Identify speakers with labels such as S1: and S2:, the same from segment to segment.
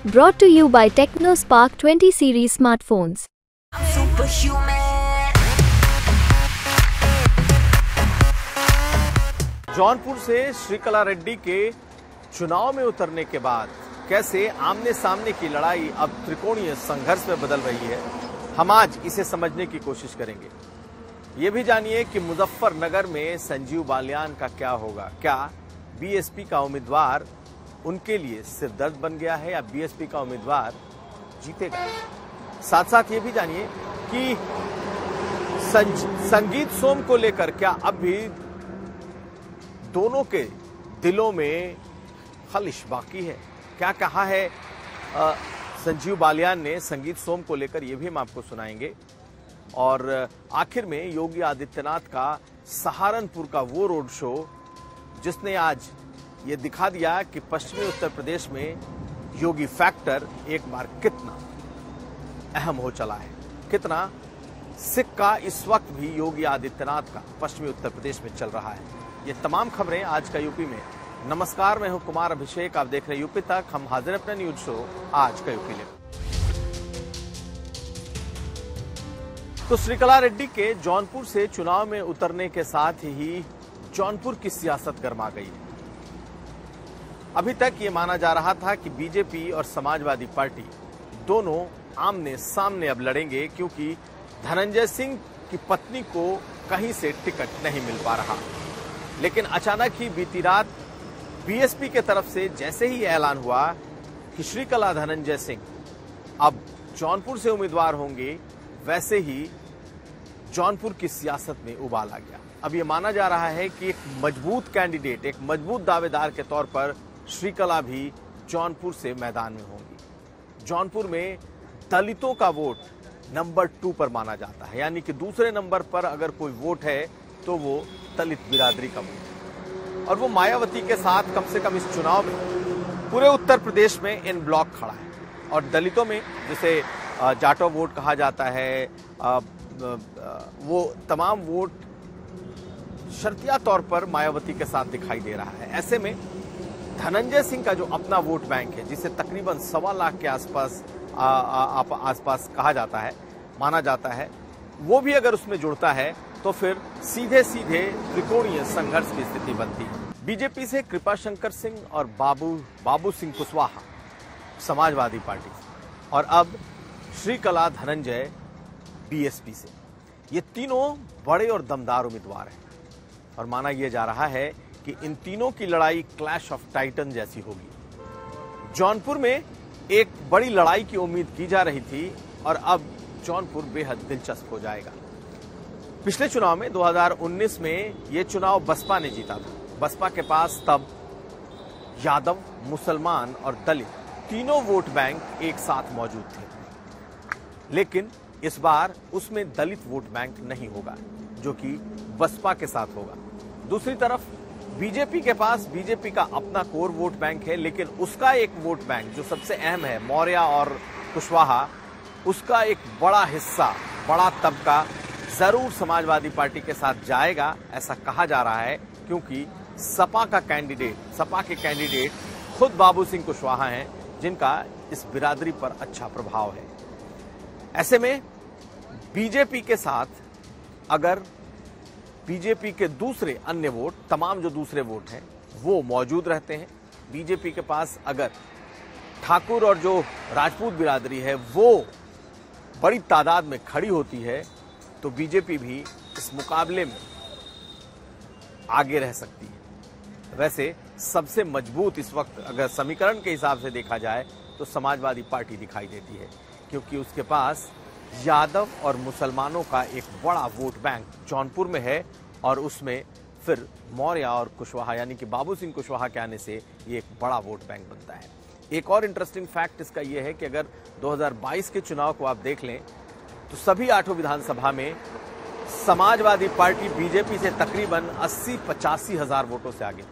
S1: Brought to you by TechnoSpark 20 series smartphones.
S2: Jaunpur से श्रीकला रेड्डी के चुनाव में उतरने के बाद कैसे आमने सामने की लड़ाई अब त्रिकोणीय संघर्ष में बदल रही है, हम आज इसे समझने की कोशिश करेंगे। ये भी जानिए कि मुजफ्फरनगर में संजीव बालियान का क्या होगा। क्या बीएसपी का उम्मीदवार उनके लिए सिरदर्द बन गया है या बीएसपी का उम्मीदवार जीतेगा। साथ साथ ये भी जानिए कि संगीत सोम को लेकर क्या अब भी दोनों के दिलों में खलिश बाकी है। क्या कहा है संजीव बालियान ने संगीत सोम को लेकर, यह भी हम आपको सुनाएंगे। और आखिर में योगी आदित्यनाथ का सहारनपुर का वो रोड शो जिसने आज ये दिखा दिया कि पश्चिमी उत्तर प्रदेश में योगी फैक्टर एक बार कितना अहम हो चला है, कितना सिक्का इस वक्त भी योगी आदित्यनाथ का पश्चिमी उत्तर प्रदेश में चल रहा है। ये तमाम खबरें आज का यूपी में। नमस्कार, मैं हूं कुमार अभिषेक, आप देख रहे हैं यूपी तक। हम हाजिर अपने न्यूज शो आज का यूपी लेकर। तो श्रीकला रेड्डी के जौनपुर से चुनाव में उतरने के साथ ही जौनपुर की सियासत गर्मा गई है। अभी तक ये माना जा रहा था कि बीजेपी और समाजवादी पार्टी दोनों आमने सामने अब लड़ेंगे, क्योंकि धनंजय सिंह की पत्नी को कहीं से टिकट नहीं मिल पा रहा। लेकिन अचानक ही बीती रात बीएसपी के तरफ से जैसे ही ऐलान हुआ कि श्रीकला धनंजय सिंह अब जौनपुर से उम्मीदवार होंगे, वैसे ही जौनपुर की सियासत में उबाल आ गया। अब यह माना जा रहा है कि एक मजबूत कैंडिडेट, एक मजबूत दावेदार के तौर पर श्रीकला भी जौनपुर से मैदान में होंगी। जौनपुर में दलितों का वोट नंबर 2 पर माना जाता है, यानी कि दूसरे नंबर पर अगर कोई वोट है तो वो दलित बिरादरी का वोट है। और वो मायावती के साथ कम से कम इस चुनाव में पूरे उत्तर प्रदेश में इन ब्लॉक खड़ा है। और दलितों में जिसे जाटो वोट कहा जाता है, वो तमाम वोट शर्तिया तौर पर मायावती के साथ दिखाई दे रहा है। ऐसे में धनंजय सिंह का जो अपना वोट बैंक है, जिसे तकरीबन 1.25 लाख के आसपास कहा जाता है, माना जाता है, वो भी अगर उसमें जुड़ता है तो फिर सीधे सीधे त्रिकोणीय संघर्ष की स्थिति बनती है। बीजेपी से कृपाशंकर सिंह और बाबू सिंह कुशवाहा समाजवादी पार्टी से, और अब श्रीकला धनंजय बीएसपी से। ये तीनों बड़े और दमदार उम्मीदवार हैं और माना यह जा रहा है कि इन तीनों की लड़ाई क्लैश ऑफ टाइटन जैसी होगी। जौनपुर में एक बड़ी लड़ाई की उम्मीद की जा रही थी और अब जौनपुर बेहद दिलचस्प हो जाएगा। पिछले चुनाव में 2019 में यह चुनाव बसपा ने जीता था। बसपा के पास तब यादव, मुसलमान और दलित तीनों वोट बैंक एक साथ मौजूद थे। लेकिन इस बार उसमें दलित वोट बैंक नहीं होगा, जो कि बसपा के साथ होगा। दूसरी तरफ बीजेपी के पास बीजेपी का अपना कोर वोट बैंक है, लेकिन उसका एक वोट बैंक जो सबसे अहम है, मौर्य और कुशवाहा, उसका एक बड़ा हिस्सा, बड़ा तबका जरूर समाजवादी पार्टी के साथ जाएगा, ऐसा कहा जा रहा है। क्योंकि सपा के कैंडिडेट खुद बाबू सिंह कुशवाहा हैं, जिनका इस बिरादरी पर अच्छा प्रभाव है। ऐसे में बीजेपी के साथ अगर बीजेपी के दूसरे अन्य वोट, तमाम जो दूसरे वोट हैं, वो मौजूद रहते हैं, बीजेपी के पास अगर ठाकुर और जो राजपूत बिरादरी है वो बड़ी तादाद में खड़ी होती है, तो बीजेपी भी इस मुकाबले में आगे रह सकती है। वैसे सबसे मजबूत इस वक्त अगर समीकरण के हिसाब से देखा जाए तो समाजवादी पार्टी दिखाई देती है, क्योंकि उसके पास यादव और मुसलमानों का एक बड़ा वोट बैंक जौनपुर में है, और उसमें फिर मौर्य और कुशवाहा यानी कि बाबू सिंह कुशवाहा के आने से ये एक बड़ा वोट बैंक बनता है। एक और इंटरेस्टिंग फैक्ट इसका यह है कि अगर 2022 के चुनाव को आप देख लें तो सभी 8 विधानसभा में समाजवादी पार्टी बीजेपी से तकरीबन 80-85 हजार वोटों से आगे।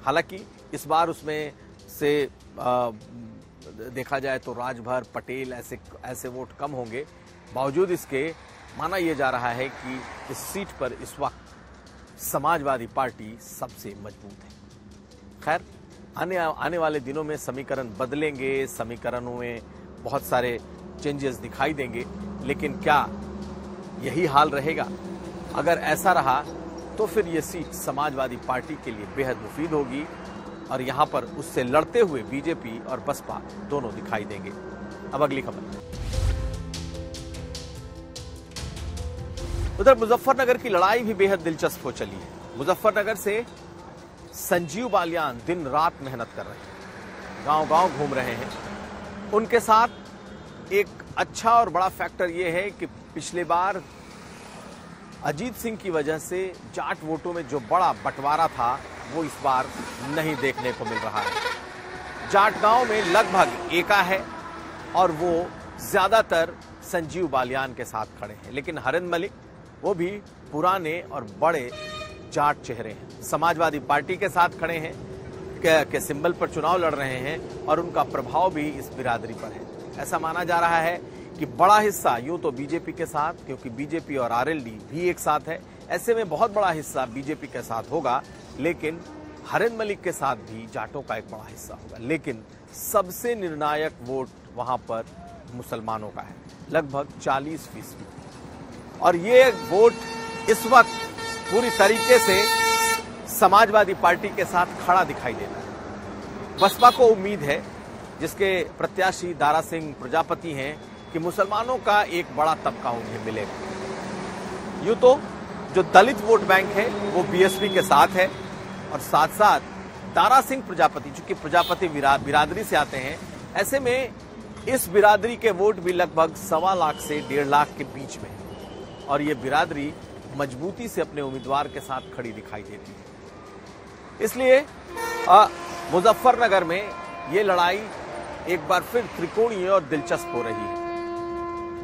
S2: हालांकि इस बार उसमें से देखा जाए तो राजभर, पटेल ऐसे वोट कम होंगे। बावजूद इसके माना यह जा रहा है कि इस सीट पर इस वक्त समाजवादी पार्टी सबसे मजबूत है। खैर, आने वाले दिनों में समीकरण बदलेंगे, समीकरणों में बहुत सारे चेंजेस दिखाई देंगे, लेकिन क्या यही हाल रहेगा? अगर ऐसा रहा तो फिर ये सीट समाजवादी पार्टी के लिए बेहद मुफीद होगी और यहां पर उससे लड़ते हुए बीजेपी और बसपा दोनों दिखाई देंगे। अब अगली खबर। उधर मुजफ्फरनगर की लड़ाई भी बेहद दिलचस्प हो चली है। मुजफ्फरनगर से संजीव बालियान दिन रात मेहनत कर रहे हैं, गांव-गांव घूम रहे हैं। उनके साथ एक अच्छा और बड़ा फैक्टर यह है कि पिछले बार अजीत सिंह की वजह से जाट वोटों में जो बड़ा बंटवारा था वो इस बार नहीं देखने को मिल रहा है। जाट गांव में लगभग एका है और वो ज्यादातर संजीव बालियान के साथ खड़े हैं, लेकिन हरिंद मलिक वो भी पुराने और बड़े जाट चेहरे हैं, समाजवादी पार्टी के साथ खड़े हैं, के सिंबल पर चुनाव लड़ रहे हैं और उनका प्रभाव भी इस बिरादरी पर है। ऐसा माना जा रहा है कि बड़ा हिस्सा यूं तो बीजेपी के साथ, क्योंकि बीजेपी और आरएलडी भी एक साथ है, ऐसे में बहुत बड़ा हिस्सा बीजेपी के साथ होगा, लेकिन हरिंद मलिक के साथ भी जाटों का एक बड़ा हिस्सा होगा। लेकिन सबसे निर्णायक वोट वहां पर मुसलमानों का है, लगभग 40%। और ये वोट इस वक्त पूरी तरीके से समाजवादी पार्टी के साथ खड़ा दिखाई देता है। बसपा को उम्मीद है, जिसके प्रत्याशी दारा सिंह प्रजापति हैं, कि मुसलमानों का एक बड़ा तबका उन्हें मिलेगा। यूं तो जो दलित वोट बैंक है वो बीएसपी के साथ है और साथ साथ दारा सिंह प्रजापति, चूंकि प्रजापति बिरादरी से आते हैं, ऐसे में इस बिरादरी के वोट भी लगभग 1.25 लाख से 1.5 लाख के बीच में है और ये बिरादरी मजबूती से अपने उम्मीदवार के साथ खड़ी दिखाई देती है। इसलिए मुजफ्फरनगर में ये लड़ाई एक बार फिर त्रिकोणीय और दिलचस्प हो रही है।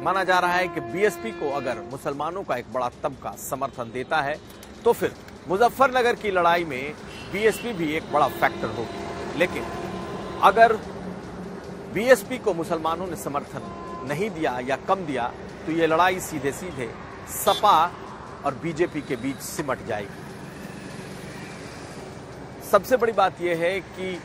S2: माना जा रहा है कि बीएसपी को अगर मुसलमानों का एक बड़ा तबका समर्थन देता है तो फिर मुजफ्फरनगर की लड़ाई में बीएसपी भी एक बड़ा फैक्टर होगी, लेकिन अगर बीएसपी को मुसलमानों ने समर्थन नहीं दिया या कम दिया तो ये लड़ाई सीधे सीधे सपा और बीजेपी के बीच सिमट जाएगी। सबसे बड़ी बात यह है कि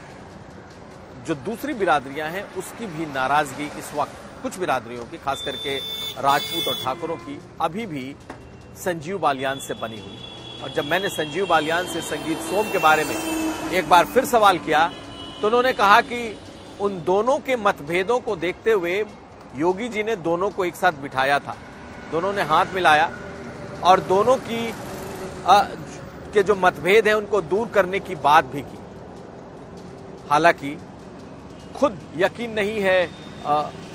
S2: जो दूसरी बिरादरियां हैं उसकी भी नाराजगी इस वक्त, कुछ बिरादरियों की, खास करके राजपूत और ठाकुरों की, अभी भी संजीव बालियान से बनी हुई। और जब मैंने संजीव बालियान से संगीत सोम के बारे में एक बार फिर सवाल किया तो उन्होंने कहा कि उन दोनों के मतभेदों को देखते हुए योगी जी ने दोनों को एक साथ बिठाया था, दोनों ने हाथ मिलाया और दोनों की के जो मतभेद हैं उनको दूर करने की बात भी की। हालांकि खुद यकीन नहीं है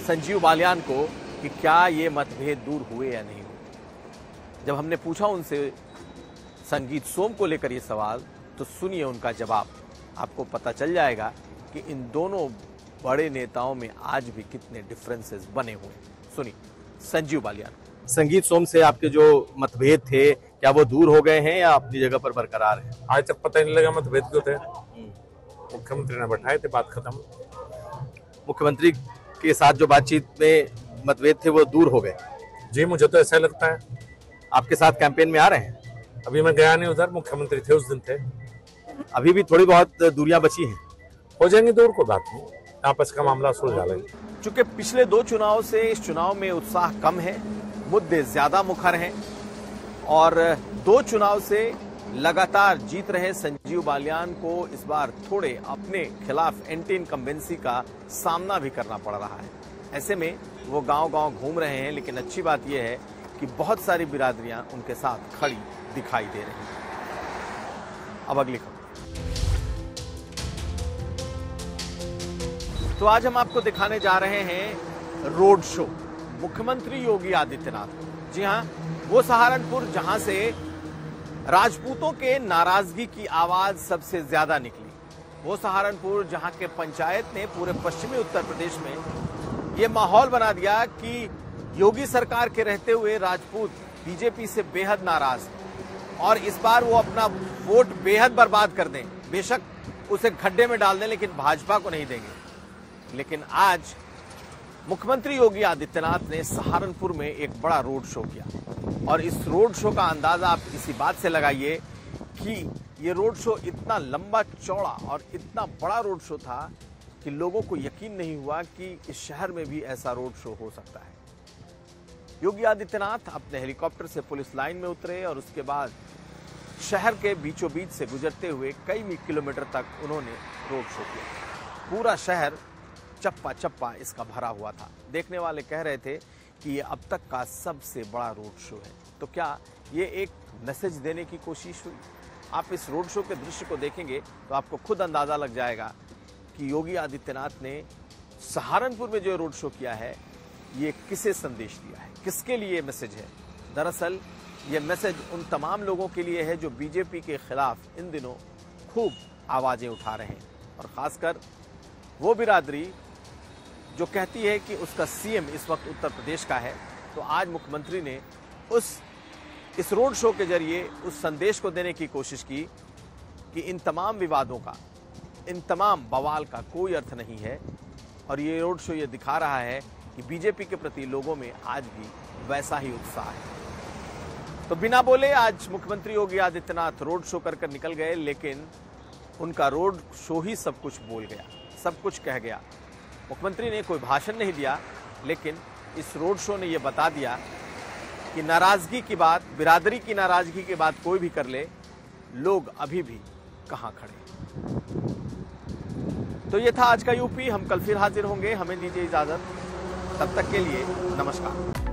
S2: संजीव बालियान को कि क्या ये मतभेद दूर हुए या नहीं हुए। जब हमने पूछा उनसे संगीत सोम को लेकर ये सवाल, तो सुनिए उनका जवाब, आपको पता चल जाएगा कि इन दोनों बड़े नेताओं में आज भी कितने डिफरेंसेस बने हुए। सुनिए संजीव बालियान। संगीत सोम से आपके जो मतभेद थे क्या वो दूर हो गए हैं या अपनी जगह पर बरकरार हैं?
S3: आज तक पता ही नहीं लगा मतभेद क्यों थे। मुख्यमंत्री ने बैठाए थे, बात खत्म।
S2: मुख्यमंत्री के साथ जो बातचीत में मतभेद थे वो दूर हो गए?
S3: जी, मुझे तो ऐसा लगता है।
S2: आपके साथ कैंपेन में आ रहे हैं?
S3: अभी मैं गया नहीं उधर, मुख्यमंत्री थे उस दिन थे।
S2: अभी भी थोड़ी बहुत दूरियां बची हैं?
S3: हो जाएंगी दूर, को बात नहीं, आपस का मामला सुलझा लेंगे।
S2: चूंकि पिछले 2 चुनाव से इस चुनाव में उत्साह कम है, मुद्दे ज्यादा मुखर हैं और 2 चुनाव से लगातार जीत रहे संजीव बालियान को इस बार थोड़े अपने खिलाफ एंटी इनकम्बेंसी का सामना भी करना पड़ रहा है। ऐसे में वो गांव-गांव घूम रहे हैं, लेकिन अच्छी बात यह है कि बहुत सारी बिरादरियां उनके साथ खड़ी दिखाई दे रही हैं। अब अगली खबर। तो आज हम आपको दिखाने जा रहे हैं रोड शो मुख्यमंत्री योगी आदित्यनाथ। जी हां, वो सहारनपुर जहां से राजपूतों के नाराजगी की आवाज सबसे ज्यादा निकली, वो सहारनपुर जहां के पंचायत ने पूरे पश्चिमी उत्तर प्रदेश में ये माहौल बना दिया कि योगी सरकार के रहते हुए राजपूत बीजेपी से बेहद नाराज और इस बार वो अपना वोट बेहद बर्बाद कर दें, बेशक उसे खड्डे में डाल दें, लेकिन भाजपा को नहीं देंगे। लेकिन आज मुख्यमंत्री योगी आदित्यनाथ ने सहारनपुर में एक बड़ा रोड शो किया और इस रोड शो का अंदाजा आप इसी बात से लगाइए कि ये रोड शो इतना लंबा चौड़ा और इतना बड़ा रोड शो था कि लोगों को यकीन नहीं हुआ कि इस शहर में भी ऐसा रोड शो हो सकता है। योगी आदित्यनाथ अपने हेलीकॉप्टर से पुलिस लाइन में उतरे और उसके बाद शहर के बीचों बीच से गुजरते हुए कई किलोमीटर तक उन्होंने रोड शो किया। पूरा शहर चप्पा चप्पा इसका भरा हुआ था। देखने वाले कह रहे थे कि ये अब तक का सबसे बड़ा रोड शो है। तो क्या ये एक मैसेज देने की कोशिश हुई? आप इस रोड शो के दृश्य को देखेंगे तो आपको खुद अंदाजा लग जाएगा कि योगी आदित्यनाथ ने सहारनपुर में जो रोड शो किया है ये किसे संदेश दिया है, किसके लिए मैसेज है। दरअसल ये मैसेज उन तमाम लोगों के लिए है जो बीजेपी के खिलाफ इन दिनों खूब आवाजें उठा रहे हैं, और खासकर वो बिरादरी जो कहती है कि उसका सीएम इस वक्त उत्तर प्रदेश का है। तो आज मुख्यमंत्री ने इस रोड शो के जरिए उस संदेश को देने की कोशिश की कि इन तमाम विवादों का, इन तमाम बवाल का कोई अर्थ नहीं है, और ये रोड शो ये दिखा रहा है कि बीजेपी के प्रति लोगों में आज भी वैसा ही उत्साह है। तो बिना बोले आज मुख्यमंत्री योगी आदित्यनाथ रोड शो कर निकल गए, लेकिन उनका रोड शो ही सब कुछ बोल गया, सब कुछ कह गया। मुख्यमंत्री ने कोई भाषण नहीं दिया, लेकिन इस रोड शो ने यह बता दिया कि नाराजगी की बात, बिरादरी की नाराजगी की बात कोई भी कर ले, लोग अभी भी कहां खड़े। तो ये था आज का यूपी। हम कल फिर हाजिर होंगे। हमें दीजिए इजाजत, तब तक के लिए नमस्कार।